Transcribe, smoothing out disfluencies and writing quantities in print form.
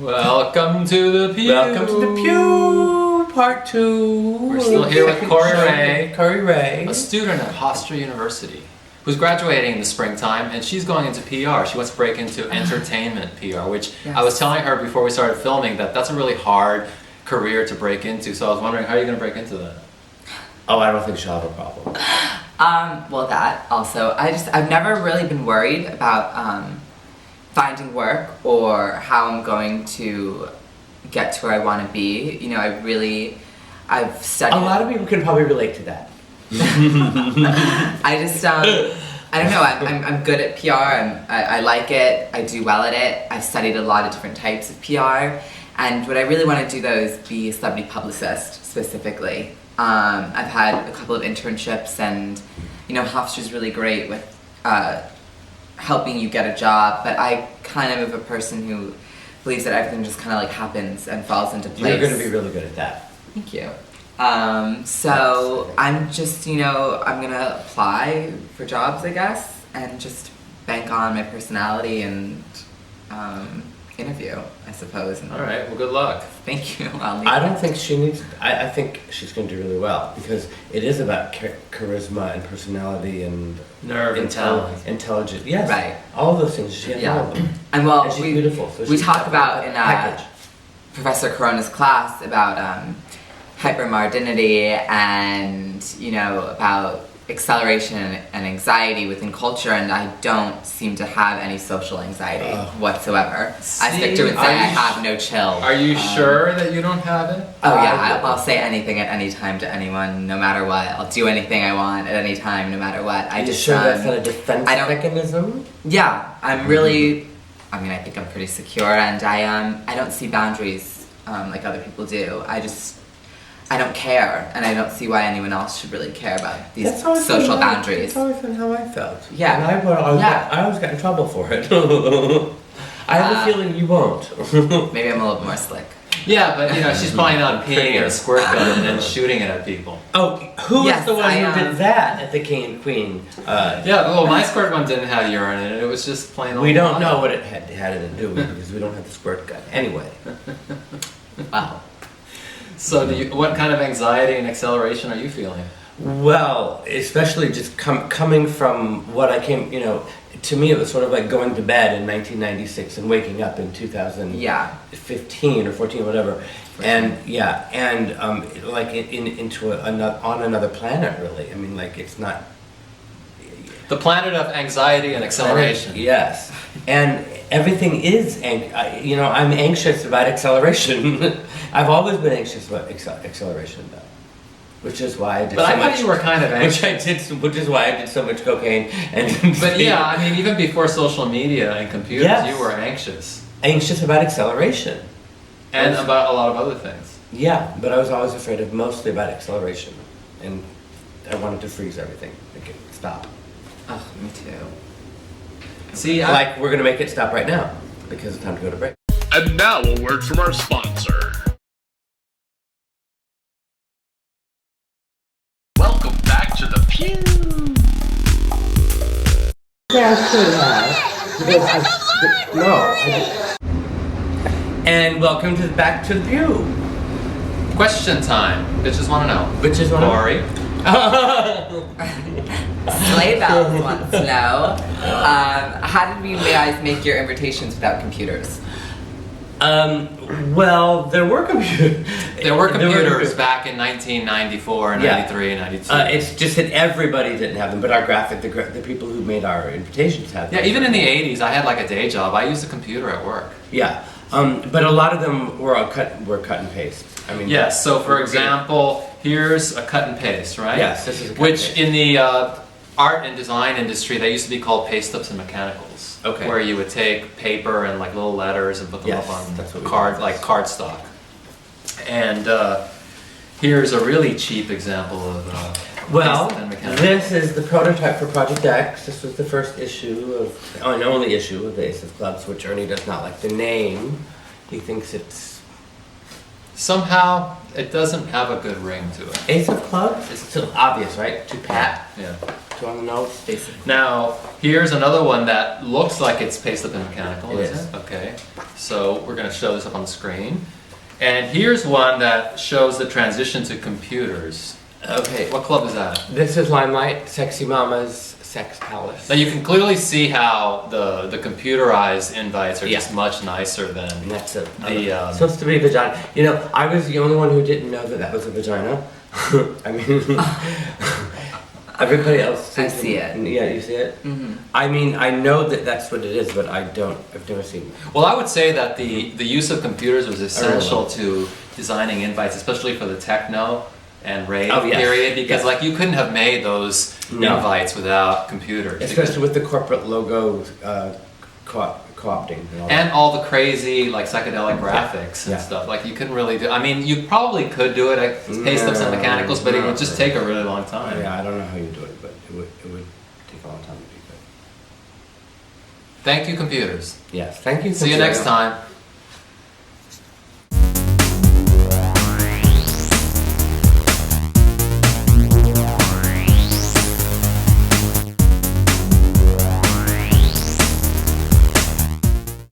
Welcome to the Pew. Welcome to the Pew, part 2. We're still here with Corey Rae. Corey Rae, a student at Hofstra University, who's graduating in the springtime, and she's going into PR. She wants to break into entertainment PR, which I was telling her before we started filming that that's a really hard career to break into. So I was wondering, how are you going to break into that? Oh, I don't think she'll have a problem. Well, that also. I've never really been worried about finding work or how I'm going to get to where I want to be. You know, I've studied. A lot of people can probably relate to that. I don't know. I'm good at PR. I like it. I do well at it. I've studied a lot of different types of PR, and what I really want to do though is be a celebrity publicist specifically. I've had a couple of internships, and you know, Hofstra's really great with helping you get a job, but I kind of am a person who believes that everything just kind of like happens and falls into place. You're going to be really good at that. Thank you. So I'm just, you know, I'm going to apply for jobs, I guess, and just bank on my personality and interview, I suppose. All right, well, good luck. Thank you. I don't think she needs. I think she's going to do really well because it is about charisma and personality and nerve, intelligence. Yes, right. All of those things. She has all of them. And well, and she's beautiful. So we talk about in package. Professor Corona's class about hypermodernity and you know about acceleration and anxiety within culture, and I don't seem to have any social anxiety whatsoever. See, I stick to it and say I have no chill. Are you sure that you don't have it? Oh yeah, I'll say anything at any time to anyone, no matter what. I'll do anything I want at any time, no matter what. Are you sure that's not a defense mechanism? Yeah, I'm really. I mean, I think I'm pretty secure, and I don't see boundaries like other people do. I don't care, and I don't see why anyone else should really care about these social boundaries. That's always been how I felt. Yeah. And I always got in trouble for it. I have a feeling you won't. Maybe I'm a little bit more slick. Yeah, but you know, she's probably not peeing in a squirt gun and then shooting it at people. Oh, who was the one who did that at the Queen? Yeah, well, my squirt gun didn't have urine in it. It was just plain old. We don't know what it had to do with because we don't have the squirt gun. Anyway. Wow. So, what kind of anxiety and acceleration are you feeling? Well, especially just coming from what I came, you know, to me it was sort of like going to bed in 1996 and waking up in 2015 or 14, whatever, and like into on another planet, really. I mean, like it's not. The planet of anxiety and acceleration. Yes, and everything is, you know, I'm anxious about acceleration. I've always been anxious about acceleration, though, which is why I did. But I thought you were kind of anxious. Which is why I did so much cocaine. But yeah, I mean, even before social media and computers, you were anxious. Anxious about acceleration, and about a lot of other things. Yeah, but I was always afraid of mostly about acceleration, and I wanted to freeze everything, make it stop. Oh, me too. See, like we're gonna make it stop right now because it's time to go to break. And now a word from our sponsor. Welcome back to the Pew. Yeah, I should have. Because I And welcome to back to the Pew. Question time. Bitches want to know. Bitches want to know. Corey. Sleigh Bells wants to know, how did you guys make your invitations without computers? Well, there were computers. There were computers back in 1994, 93, 92. It's just that everybody didn't have them, but our the people who made our invitations had them. Yeah, even in the 80s, I had like a day job. I used a computer at work. Yeah, but a lot of them were cut and paste. I mean, yes. So, for example, here's a cut and paste, right? Yes, this is a cut Which and paste. In the art and design industry, they used to be called paste-ups and mechanicals. Okay. Where you would take paper and like little letters and put them up on that's what cardstock. And here's a really cheap example of well, paste and mechanical. This is the prototype for Project X. This was the first issue and only issue of the Ace of Clubs, which Ernie does not like the name. He thinks it's somehow it doesn't have a good ring to it. Ace of Clubs? It's still obvious, right? To pat. Yeah. two on the nose. Basically. Now, here's another one that looks like it's pasted up in mechanical, It is is. it? Okay. So we're going to show this up on the screen. And here's one that shows the transition to computers. Okay. What club is that? This is Limelight, Sexy Mama's Sex Palace. Now you can clearly see how the computerized invites are Yeah. just much nicer than And that's it. the. Supposed to be vagina. You know, I was the only one who didn't know that that was a vagina. I mean, everybody else. I see it. Yeah, you see it. Mm-hmm. I mean, I know that that's what it is, but I don't. I've never seen it. Well, I would say that the use of computers was essential to designing invites, especially for the techno and rave Oh, yes. period, because Yes. like you couldn't have made those No. invites without computers. Especially with the corporate logo co-opting. And all the crazy like psychedelic graphics and Yeah. stuff. Like you couldn't really do. I mean, you probably could do it. I paste up some mechanicals, but it would just take a really long time. Yeah, I don't know how you do it, but it would take a long time to do good. Thank you, computers. Yes, thank you. See you next time.